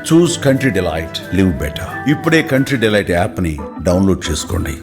చూస్ country delight, live better. ఇప్పుడే country delight app ని download చేసుకోండి.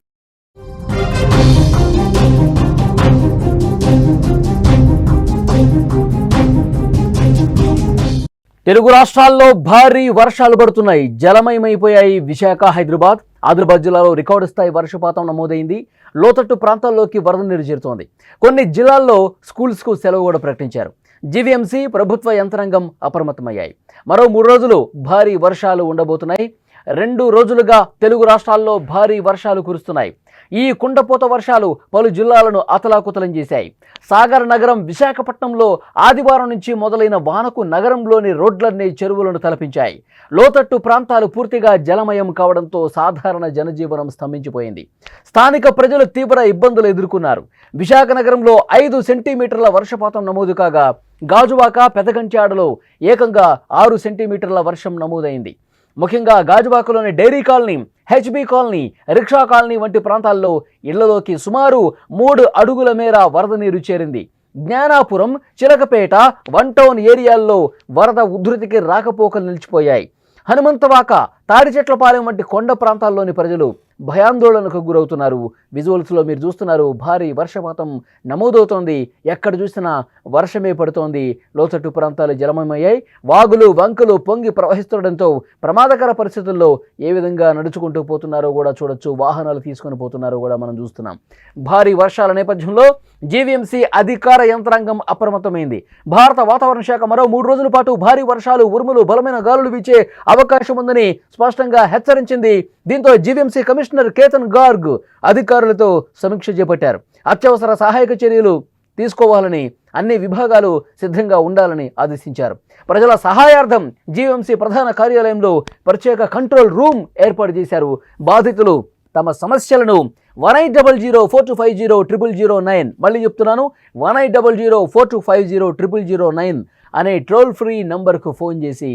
తెలుగు రాష్ట్రాల్లో భారీ వర్షాలు పడుతున్నాయి. జలమయమైపోయాయి విశాఖ, హైదరాబాద్. ఆదిలాబాద్ జిల్లాలో రికార్డు స్థాయి వర్షపాతం నమోదైంది. లోతట్టు ప్రాంతాల్లోకి వరద నీరు చేరుతోంది. కొన్ని జిల్లాల్లో స్కూల్స్కు సెలవు కూడా ప్రకటించారు. జీవీఎంసీ, ప్రభుత్వ యంత్రాంగం అప్రమత్తమయ్యాయి. మరో 3 రోజులు భారీ వర్షాలు ఉండబోతున్నాయి. 2 రోజులుగా తెలుగు రాష్ట్రాల్లో భారీ వర్షాలు కురుస్తున్నాయి. ఈ కుండపోత వర్షాలు పలు జిల్లాలను అతలాకుతలం చేశాయి. సాగర్ నగరం, విశాఖపట్నంలో ఆదివారం నుంచి మొదలైన వానకు నగరంలోని రోడ్లన్నీ చెరువులను తలపించాయి. లోతట్టు ప్రాంతాలు పూర్తిగా జలమయం కావడంతో సాధారణ జనజీవనం స్తంభించిపోయింది. స్థానిక ప్రజలు తీవ్ర ఇబ్బందులు ఎదుర్కొన్నారు. విశాఖ నగరంలో 5 సెంటీమీటర్ల వర్షపాతం నమోదు కాగా, గాజువాక, పెదగంట్యాడలో ఏకంగా 6 సెంటీమీటర్ల వర్షం నమోదైంది. ముఖ్యంగా గాజువాకలోని dairy colony, HB colony, rickshaw colony వంటి ప్రాంతాల్లో ఇళ్లలోకి సుమారు 3 అడుగుల మేర వరద నీరు చేరింది. జ్ఞానాపురం, చిలకపేట, వన్ టౌన్ ఏరియాల్లో వరద ఉధృతికి రాకపోకలు నిలిచిపోయాయి. హనుమంతవాక, తాడిచెట్లపాలెం వంటి కొండ ప్రాంతాల్లోని ప్రజలు భయాందోళనకు గురవుతున్నారు. విజువల్స్లో మీరు చూస్తున్నారు, భారీ వర్షపాతం నమోదవుతోంది. ఎక్కడ చూసినా వర్షమే పడుతోంది. లోతట్టు ప్రాంతాలు జలమయమయ్యాయి. వాగులు, వంకలు పొంగి ప్రవహిస్తుండడంతో ప్రమాదకర పరిస్థితుల్లో ఏ విధంగా నడుచుకుంటూ పోతున్నారో కూడా చూడొచ్చు. వాహనాలు తీసుకొని పోతున్నారో కూడా మనం చూస్తున్నాం. భారీ వర్షాల నేపథ్యంలో జీవీఎంసీ అధికార యంత్రాంగం అప్రమత్తమైంది. భారత వాతావరణ శాఖ మరో 3 రోజుల పాటు భారీ వర్షాలు, ఉరుములు, బలమైన గాలులు వీచే అవకాశం ఉందని స్పష్టంగా హెచ్చరించింది. దీంతో జీవీఎంసీ కమిషనర్ కేతన్ గార్గ్ అధికారులతో సమీక్ష చేపట్టారు. అత్యవసర సహాయక చర్యలు తీసుకోవాలని, అన్ని విభాగాలు సిద్ధంగా ఉండాలని ఆదేశించారు. ప్రజల సహాయార్థం జీవీఎంసీ ప్రధాన కార్యాలయంలో ప్రత్యేక కంట్రోల్ రూమ్ ఏర్పాటు చేశారు. బాధితులు తమ సమస్యలను 180042500009 మళ్ళీ చెప్తున్నాను, 180042500009 అనే టోల్ ఫ్రీ నంబర్కు ఫోన్ చేసి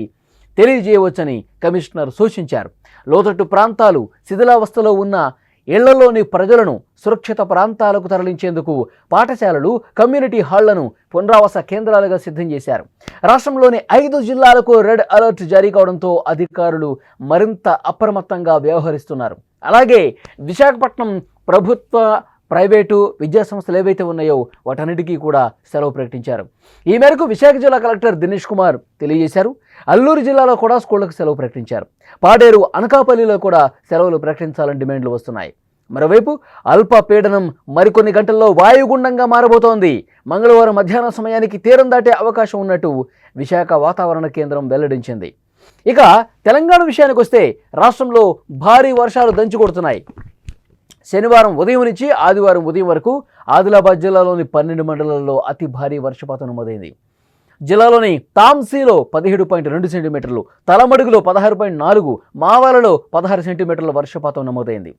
తెలియజేయవచ్చని కమిషనర్ సూచించారు. లోతట్టు ప్రాంతాలు, శిథిలావస్థలో ఉన్న ఇళ్లలోని ప్రజలను సురక్షిత ప్రాంతాలకు తరలించేందుకు పాఠశాలలు, కమ్యూనిటీ హాళ్లను పునరావాస కేంద్రాలుగా సిద్ధం చేశారు. రాష్ట్రంలోని 5 జిల్లాలకు రెడ్ అలర్ట్ జారీ కావడంతో అధికారులు మరింత అప్రమత్తంగా వ్యవహరిస్తున్నారు. అలాగే విశాఖపట్నం ప్రభుత్వ, ప్రైవేటు విద్యా సంస్థలు ఏవైతే ఉన్నాయో వాటన్నిటికీ కూడా సెలవు ప్రకటించారు. ఈ మేరకు విశాఖ జిల్లా కలెక్టర్ దినేష్ కుమార్ తెలియజేశారు. అల్లూరు జిల్లాలో కూడా స్కూళ్లకు సెలవు ప్రకటించారు. పాడేరు, అనకాపల్లిలో కూడా సెలవులు ప్రకటించాలని డిమాండ్లు వస్తున్నాయి. మరోవైపు అల్పపీడనం మరికొన్ని గంటల్లో వాయుగుండంగా మారబోతోంది. మంగళవారం మధ్యాహ్నం సమయానికి తీరం దాటే అవకాశం ఉన్నట్టు విశాఖ వాతావరణ కేంద్రం వెల్లడించింది. ఇక తెలంగాణ విషయానికి వస్తే రాష్ట్రంలో భారీ వర్షాలు దంచుకొడుతున్నాయి. శనివారం ఉదయం నుంచి ఆదివారం ఉదయం వరకు ఆదిలాబాద్ జిల్లాలోని 12 మండలాల్లో అతి భారీ వర్షపాతం నమోదైంది. జిల్లాలోని తాంసీలో 17.2 సెంటీమీటర్లు, తలమడుగులో 16.4, మావాలలో 16 సెంటీమీటర్ల వర్షపాతం నమోదైంది.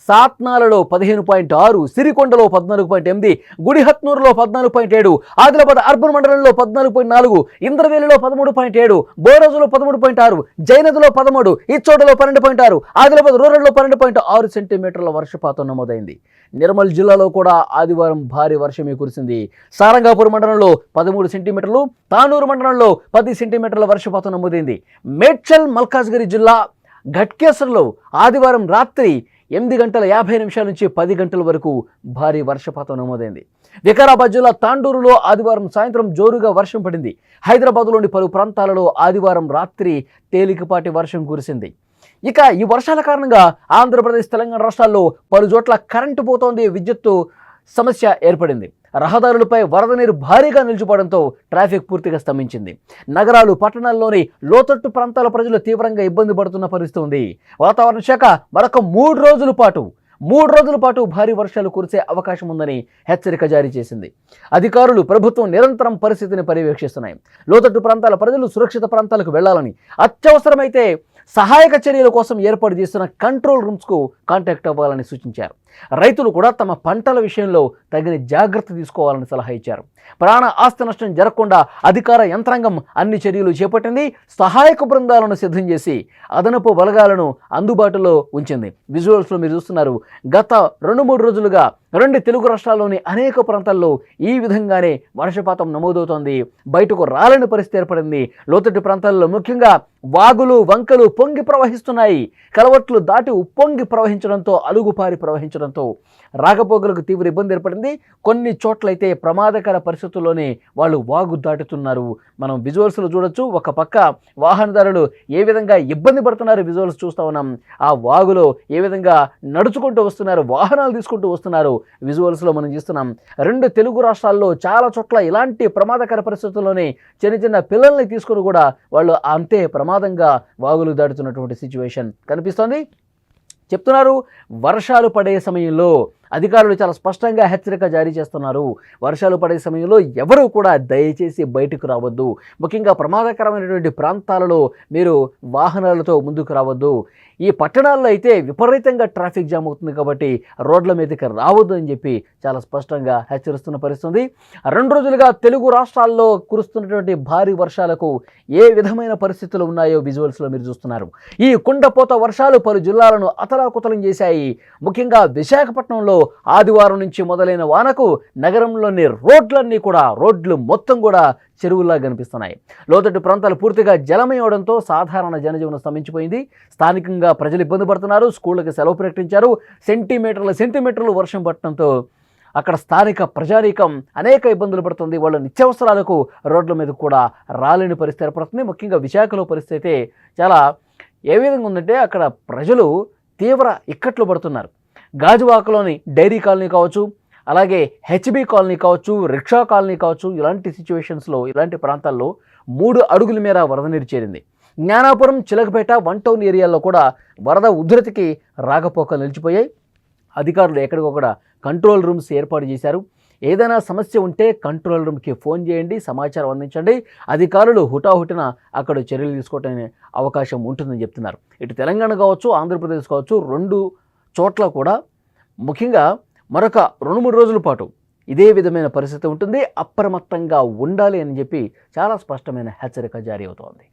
సాత్నాలలో 15.6, సిరికొండలో 14.8, గుడిహత్నూరులో 14.7, ఆదిలాబాద్ అర్బన్ మండలంలో 14.4, ఇంద్రవేలిలో 13.7, బోరోజులో 13.6, జైనదులో 13, ఇచ్చోటలో 12.6, ఆదిలాబాద్ రూరల్లో 12.6 సెంటీమీటర్ల వర్షపాతం నమోదైంది. నిర్మల్ జిల్లాలో కూడా ఆదివారం భారీ వర్షమే కురిసింది. సారంగాపూర్ మండలంలో 13 సెంటీమీటర్లు, తానూరు మండలంలో 10 సెంటీమీటర్ల వర్షపాతం నమోదైంది. మేడ్చల్, మల్కాజ్గిరి జిల్లా ఘట్కేసర్లో ఆదివారం రాత్రి 8:50 నుంచి 10 గంటల వరకు భారీ వర్షపాతం నమోదైంది. వికారాబాద్ జిల్లా తాండూరులో ఆదివారం సాయంత్రం జోరుగా వర్షం పడింది. హైదరాబాద్లోని పలు ప్రాంతాలలో ఆదివారం రాత్రి తేలికపాటి వర్షం కురిసింది. ఇక ఈ వర్షాల కారణంగా ఆంధ్రప్రదేశ్, తెలంగాణ రాష్ట్రాల్లో పలు చోట్ల కరెంటు పోతోంది. విద్యుత్తు సమస్య ఏర్పడింది. రహదారులపై వరద నీరు భారీగా నిలిచిపోవడంతో ట్రాఫిక్ పూర్తిగా స్తంభించింది. నగరాలు, పట్టణాల్లోని లోతట్టు ప్రాంతాల ప్రజలు తీవ్రంగా ఇబ్బంది పడుతున్న పరిస్థితి ఉంది. వాతావరణ శాఖ మరొక 3 రోజుల పాటు భారీ వర్షాలు కురిసే అవకాశం ఉందని హెచ్చరిక జారీ చేసింది. అధికారులు, ప్రభుత్వం నిరంతరం పరిస్థితిని పర్యవేక్షిస్తున్నాయి. లోతట్టు ప్రాంతాల ప్రజలు సురక్షిత ప్రాంతాలకు వెళ్లాలని, అత్యవసరమైతే సహాయక చర్యల కోసం ఏర్పాటు చేస్తున్న కంట్రోల్ రూమ్స్కు కాంటాక్ట్ అవ్వాలని సూచించారు. రైతులు కూడా తమ పంటల విషయంలో తగిన జాగ్రత్త తీసుకోవాలని సలహా ఇచ్చారు. ప్రాణ ఆస్తి నష్టం జరగకుండా అధికార యంత్రాంగం అన్ని చర్యలు చేపట్టింది. సహాయక బృందాలను సిద్ధం చేసి అదనపు బలగాలను అందుబాటులో ఉంచింది. విజువల్స్లో మీరు చూస్తున్నారు. గత 2-3 రోజులుగా 2 తెలుగు రాష్ట్రాల్లోని అనేక ప్రాంతాల్లో ఈ విధంగానే వర్షపాతం నమోదవుతోంది. బయటకు రాలేని పరిస్థితి ఏర్పడింది. లోతట్టు ప్రాంతాల్లో ముఖ్యంగా వాగులు వంకలు పొంగి ప్రవహిస్తున్నాయి. కలవట్లు దాటి ఉప్పొంగి ప్రవహించడంతో, అలుగుపారి ప్రవహించడంతో రాకపోకలకు తీవ్ర ఇబ్బంది ఏర్పడింది. కొన్ని చోట్లయితే ప్రమాదకర పరిస్థితుల్లోనే వాళ్ళు వాగు దాటుతున్నారు. మనం విజువల్స్లో చూడొచ్చు. ఒక పక్క వాహనదారులు ఏ విధంగా ఇబ్బంది పడుతున్నారు విజువల్స్ చూస్తూ ఉన్నాం. ఆ వాగులో ఏ విధంగా నడుచుకుంటూ వస్తున్నారు, వాహనాలు తీసుకుంటూ వస్తున్నారు విజువల్స్లో మనం చూస్తున్నాం. 2 తెలుగు రాష్ట్రాల్లో చాలా చోట్ల ఇలాంటి ప్రమాదకర పరిస్థితుల్లోనే చిన్న చిన్న పిల్లల్ని తీసుకుని కూడా వాళ్ళు అంతే ప్రమాదంగా వాగులు దాటుతున్నటువంటి సిచ్యువేషన్ కనిపిస్తోంది. చెప్తున్నారు, వర్షాలు పడే సమయంలో అధికారులు చాలా స్పష్టంగా హెచ్చరిక జారీ చేస్తున్నారు. వర్షాలు పడే సమయంలో ఎవరూ కూడా దయచేసి బయటకు రావద్దు. ముఖ్యంగా ప్రమాదకరమైనటువంటి ప్రాంతాలలో మీరు వాహనాలతో ముందుకు రావద్దు. ఈ పట్టణాల్లో అయితే విపరీతంగా ట్రాఫిక్ జామ్ అవుతుంది కాబట్టి రోడ్ల మీదకి రావద్దు అని చెప్పి చాలా స్పష్టంగా హెచ్చరిస్తున్న పరిస్థితి. 2 రోజులుగా తెలుగు రాష్ట్రాల్లో కురుస్తున్నటువంటి భారీ వర్షాలకు ఏ విధమైన పరిస్థితులు ఉన్నాయో విజువల్స్లో మీరు చూస్తున్నారు. ఈ కుండపోత వర్షాలు పలు జిల్లాలను అతలాకుతలం చేశాయి. ముఖ్యంగా విశాఖపట్నంలో ఆదివారం నుంచి మొదలైన వానకు నగరంలోని రోడ్లు మొత్తం కూడా చెరువుల్లా కనిపిస్తున్నాయి. లోతట్టు ప్రాంతాలు పూర్తిగా జలమయవడంతో సాధారణ జనజీవనం స్తంభించిపోయింది. స్థానికంగా ప్రజలు ఇబ్బంది పడుతున్నారు. స్కూళ్ళకి సెలవు ప్రకటించారు. సెంటీమీటర్లు వర్షం పడటంతో అక్కడ స్థానిక ప్రజానీకం అనేక ఇబ్బందులు పడుతుంది. వాళ్ళ నిత్యావసరాలకు రోడ్ల మీద కూడా రాలేని పరిస్థితి ఏర్పడుతుంది. ముఖ్యంగా విశాఖలో పరిస్థితి అయితే చాలా ఏ విధంగా ఉందంటే అక్కడ ప్రజలు తీవ్ర ఇక్కట్లు పడుతున్నారు. గాజువాకలోని డైరీ కాలనీ కావచ్చు, అలాగే హెచ్బి కాలనీ కావచ్చు, రిక్షా కాలనీ కావచ్చు, ఇలాంటి సిచ్యువేషన్స్లో ఇలాంటి ప్రాంతాల్లో 3 అడుగుల మేర వరద నీరు చేరింది. జ్ఞానాపురం, చిలకపేట, 1 టౌన్ ఏరియాల్లో కూడా వరద ఉధృతికి రాకపోకలు నిలిచిపోయాయి. అధికారులు ఎక్కడికొక్కడ కంట్రోల్ రూమ్స్ ఏర్పాటు చేశారు. ఏదైనా సమస్య ఉంటే కంట్రోల్ రూమ్కి ఫోన్ చేయండి, సమాచారం అందించండి. అధికారులు హుటాహుటిన అక్కడ చర్యలు తీసుకోవడానికి అవకాశం ఉంటుందని చెప్తున్నారు. ఇటు తెలంగాణ కావచ్చు, ఆంధ్రప్రదేశ్ కావచ్చు, 2 చోట్ల కూడా ముఖ్యంగా మరొక 2-3 రోజుల పాటు ఇదే విధమైన పరిస్థితి ఉంటుంది. అప్రమత్తంగా ఉండాలి అని చెప్పి చాలా స్పష్టమైన హెచ్చరిక జారీ అవుతోంది.